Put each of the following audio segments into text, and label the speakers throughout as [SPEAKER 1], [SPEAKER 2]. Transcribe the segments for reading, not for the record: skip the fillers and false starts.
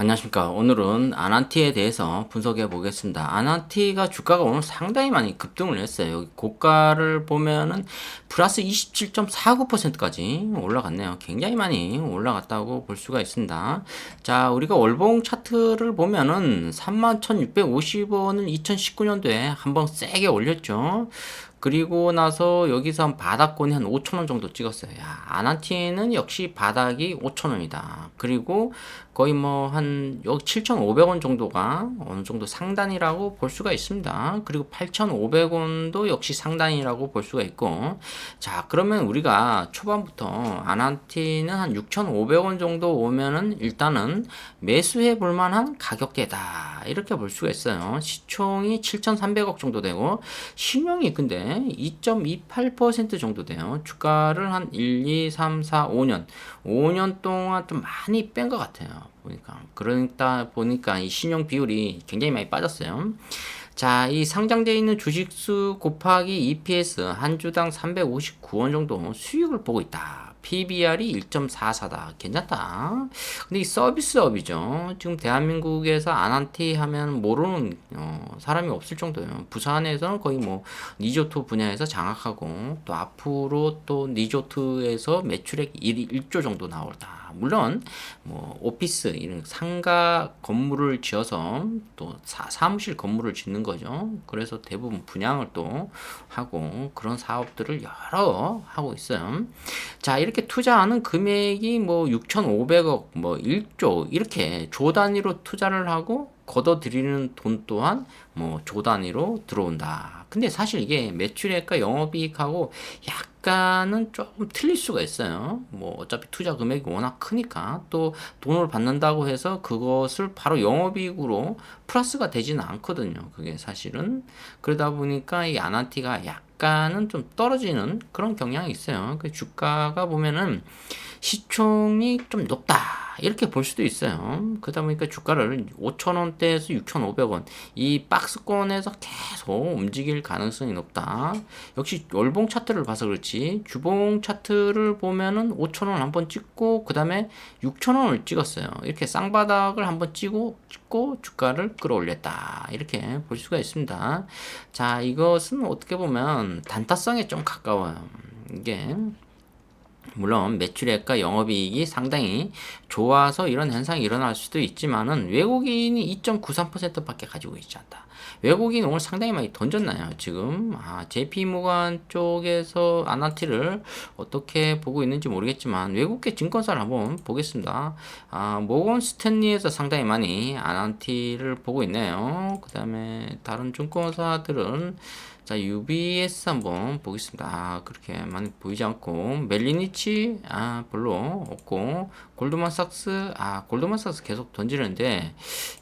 [SPEAKER 1] 안녕하십니까. 오늘은 아난티에 대해서 분석해 보겠습니다. 아난티가 주가가 오늘 상당히 많이 급등을 했어요. 여기 고가를 보면은 플러스 27.49%까지 올라갔네요. 굉장히 많이 올라갔다고 볼 수가 있습니다. 자, 우리가 월봉 차트를 보면은 31,650원을 2019년도에 한번 세게 올렸죠. 그리고 나서 여기서 한 바닥권이 한 5,000원 정도 찍었어요. 야, 아난티는 역시 바닥이 5,000원이다. 그리고 거의 뭐 한 여기 7,500원 정도가 어느 정도 상단이라고 볼 수가 있습니다. 그리고 8,500원도 역시 상단이라고 볼 수가 있고, 자, 그러면 우리가 초반부터 아난티는 한 6,500원 정도 오면은 일단은 매수해 볼 만한 가격대다. 이렇게 볼 수가 있어요. 시총이 7,300억 정도 되고 신용이 근데 2.28% 정도 돼요. 주가를 한 1, 2, 3, 4, 5년 동안 좀 많이 뺀 것 같아요. 보니까. 그러다 보니까 이 신용 비율이 굉장히 많이 빠졌어요. 자, 이 상장되어 있는 주식수 곱하기 EPS 한 주당 359원 정도 수익을 보고 있다. PBR이 1.44다. 괜찮다. 근데 이 서비스업이죠. 지금 대한민국에서 아난티 하면 모르는 사람이 없을 정도예요. 부산에서는 거의 뭐 리조트 분야에서 장악하고 또 앞으로 또 리조트에서 매출액 1조 정도 나올다. 물론 뭐 오피스 이런 상가 건물을 지어서 또 사무실 건물을 짓는 거죠. 그래서 대부분 분양을 또 하고 그런 사업들을 여러 하고 있어요. 자, 이렇게 투자하는 금액이 뭐 6,500억, 뭐 1조 이렇게 조 단위로 투자를 하고 걷어들이는 돈 또한 뭐 조 단위로 들어온다. 근데 사실 이게 매출액과 영업이익하고 약간은 조금 틀릴 수가 있어요. 뭐 어차피 투자 금액이 워낙 크니까 또 돈을 받는다고 해서 그것을 바로 영업이익으로 플러스가 되지는 않거든요. 그게 사실은 그러다 보니까 이 아난티가 약간은 좀 떨어지는 그런 경향이 있어요. 그 주가가 보면은 시총이 좀 높다. 이렇게 볼 수도 있어요. 그러다 보니까 주가를 5,000원대에서 6,500원 이 박스권에서 계속 움직일 가능성이 높다. 역시 월봉 차트를 봐서 그렇지 주봉 차트를 보면은 5,000원 한번 찍고 그 다음에 6,000원을 찍었어요. 이렇게 쌍바닥을 한번 찍고 주가를 끌어올렸다. 이렇게 볼 수가 있습니다. 자, 이것은 어떻게 보면 단타성에 좀 가까워요. 이게 물론 매출액과 영업이익이 상당히 좋아서 이런 현상이 일어날 수도 있지만은 외국인이 2.93%밖에 가지고 있지 않다. 외국인 오늘 상당히 많이 던졌나요? 지금 JP모간 쪽에서 아난티를 어떻게 보고 있는지 모르겠지만 외국계 증권사를 한번 보겠습니다. 모건 스탠리에서 상당히 많이 아난티를 보고 있네요. 그 다음에 다른 증권사들은 자, UBS 한번 보겠습니다. 그렇게 많이 보이지 않고, 멜리니치, 별로 없고, 골드만삭스 계속 던지는데,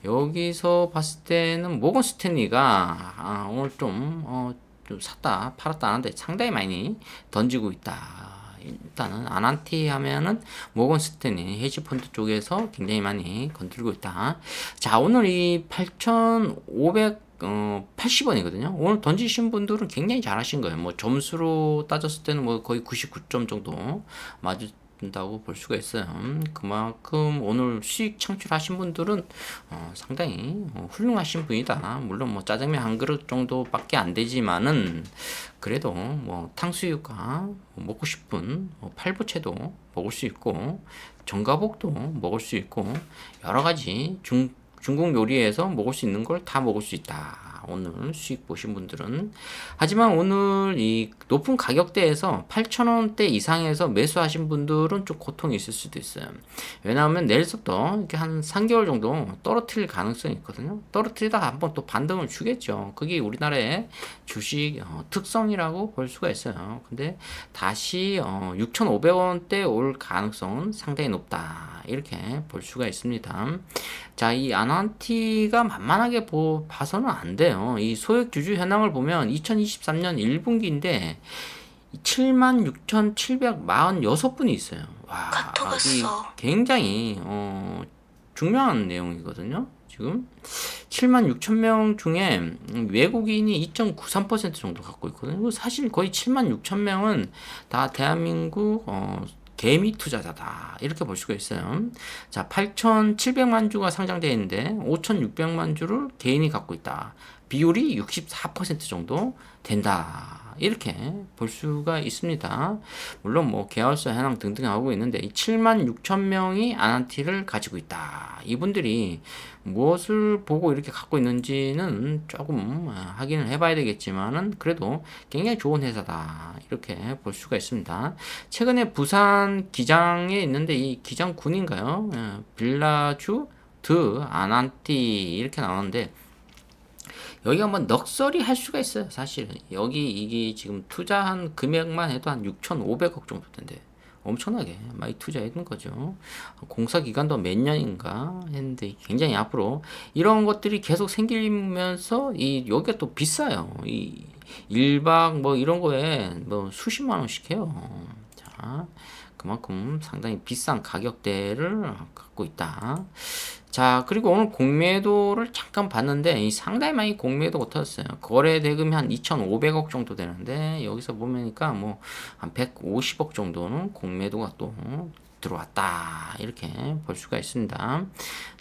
[SPEAKER 1] 여기서 봤을 때는 모건 스탠리가, 오늘 좀 샀다, 팔았다 하는데 상당히 많이 던지고 있다. 일단은 아난티 하면은 모건 스탠리 헤지펀드 쪽에서 굉장히 많이 건들고 있다. 자, 오늘 이 8,580원이거든요. 오늘 던지신 분들은 굉장히 잘하신 거예요. 뭐 점수로 따졌을 때는 뭐 거의 99점 정도 맞은다고 볼 수가 있어요. 그만큼 오늘 수익 창출하신 분들은 상당히 훌륭하신 분이다. 물론 뭐 짜장면 한 그릇 정도밖에 안 되지만은 그래도 뭐 탕수육과 먹고 싶은 팔보채도 먹을 수 있고 전가복도 먹을 수 있고 여러 가지 중국 요리에서 먹을 수 있는 걸 다 먹을 수 있다. 오늘 수익 보신 분들은. 하지만 오늘 이 높은 가격대에서 8,000원대 이상에서 매수하신 분들은 좀 고통이 있을 수도 있어요. 왜냐하면 내일부터 이렇게 한 3개월 정도 떨어뜨릴 가능성이 있거든요. 떨어뜨리다가 한번 또 반등을 주겠죠. 그게 우리나라의 주식 특성이라고 볼 수가 있어요. 근데 다시 6,500원대 올 가능성은 상당히 높다. 이렇게 볼 수가 있습니다. 자, 이 아난티가 만만하게 봐서는 안 돼요. 이 소액 주주 현황을 보면 2023년 1분기인데 76,746분이 있어요. 와, 이 굉장히 중요한 내용이거든요. 지금 7만 6천 명 중에 외국인이 2.93% 정도 갖고 있거든요. 사실 거의 7만 6천 명은 다 대한민국 개미 투자자다. 이렇게 볼 수가 있어요. 자, 8,700만 주가 상장되어 있는데 5,600만 주를 개인이 갖고 있다. 비율이 64% 정도 된다. 이렇게 볼 수가 있습니다. 물론 뭐 계열사 현황 등등 하고 있는데 이 7만 6천 명이 아난티를 가지고 있다. 이분들이 무엇을 보고 이렇게 갖고 있는지는 조금 확인을 해봐야 되겠지만은 그래도 굉장히 좋은 회사다. 이렇게 볼 수가 있습니다. 최근에 부산 기장에 있는데 이 기장군인가요? 빌라주 드 아난티 이렇게 나오는데 여기 한번 넉살이 할 수가 있어요. 사실은 여기 이게 지금 투자한 금액만 해도 한 6,500억 정도 된대. 엄청나게 많이 투자했는 거죠. 공사 기간도 몇 년인가 했는데 굉장히 앞으로 이런 것들이 계속 생기면서 이 여기가 또 비싸요. 이 1박 뭐 이런 거에 뭐 수십만 원씩 해요. 자, 그만큼 상당히 비싼 가격대를 갖고 있다. 자, 그리고 오늘 공매도를 잠깐 봤는데 이 상당히 많이 공매도가 터졌어요. 거래 대금이 한 2,500억 정도 되는데 여기서 보면니까 뭐 한 150억 정도는 공매도가 또 들어왔다. 이렇게 볼 수가 있습니다.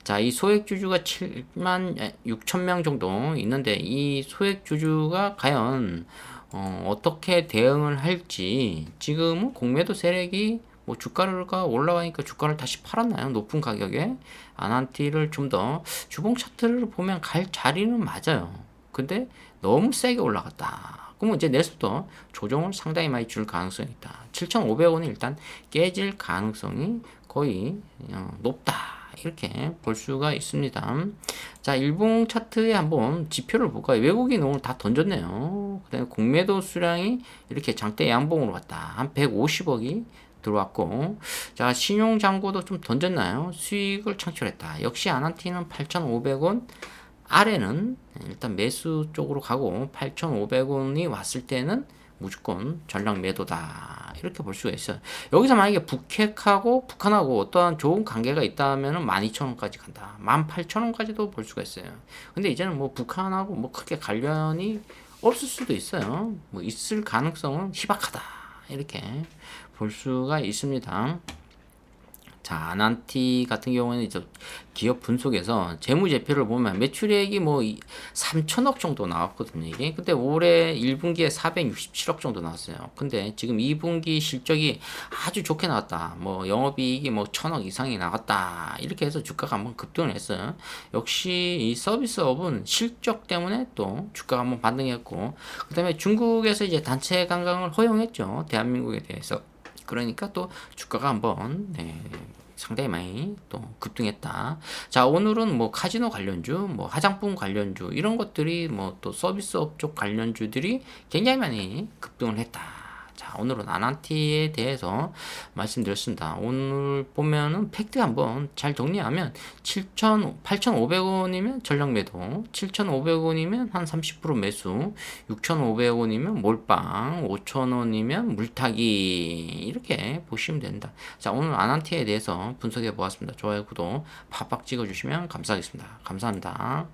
[SPEAKER 1] 자, 이 소액주주가 7만 6천 명 정도 있는데 이 소액주주가 과연 어떻게 대응을 할지 지금은 공매도 세력이 뭐 주가가 올라가니까 주가를 다시 팔았나요? 높은 가격에 아난티를 좀 더 주봉 차트를 보면 갈 자리는 맞아요. 근데 너무 세게 올라갔다. 그러면 이제 내일부터 조정을 상당히 많이 줄 가능성이 있다. 7,500원이 일단 깨질 가능성이 거의 높다. 이렇게 볼 수가 있습니다. 자, 일봉 차트에 한번 지표를 볼까요? 외국인 오늘 다 던졌네요. 그 다음에 공매도 수량이 이렇게 장대 양봉으로 왔다. 한 150억이 들어왔고, 자, 신용 잔고도 좀 던졌나요? 수익을 창출했다. 역시 아난티는 8,500원 아래는 일단 매수 쪽으로 가고 8,500원이 왔을 때는 무조건 전량 매도다. 이렇게 볼 수가 있어요. 여기서 만약에 북핵하고 북한하고 어떠한 좋은 관계가 있다면 12,000원까지 간다. 18,000원까지도 볼 수가 있어요. 근데 이제는 뭐 북한하고 뭐 크게 관련이 없을 수도 있어요. 뭐 있을 가능성은 희박하다. 이렇게 볼 수가 있습니다. 자, 아난티 같은 경우에는 이제 기업 분석에서 재무제표를 보면 매출액이 뭐 3천억 정도 나왔거든요. 이게 근데 올해 1분기에 467억 정도 나왔어요. 근데 지금 2분기 실적이 아주 좋게 나왔다. 뭐 영업이익이 뭐 1,000억 이상이 나왔다. 이렇게 해서 주가가 한번 급등을 했어요. 역시 이 서비스업은 실적 때문에 또 주가가 한번 반등했고, 그다음에 중국에서 이제 단체 관광을 허용했죠. 대한민국에 대해서. 그러니까 또 주가가 한번 상당히 많이 또 급등했다. 자, 오늘은 뭐 카지노 관련주, 뭐 화장품 관련주 이런 것들이 뭐 또 서비스업 쪽 관련주들이 굉장히 많이 급등을 했다. 자, 오늘은 아난티에 대해서 말씀드렸습니다. 오늘 보면은 팩트 한번 잘 정리하면 8,500원이면 전량 매도, 7,500원이면 한 30% 매수, 6,500원이면 몰빵, 5,000원이면 물타기 이렇게 보시면 된다. 자, 오늘 아난티에 대해서 분석해 보았습니다. 좋아요, 구독 팍팍 찍어주시면 감사하겠습니다. 감사합니다.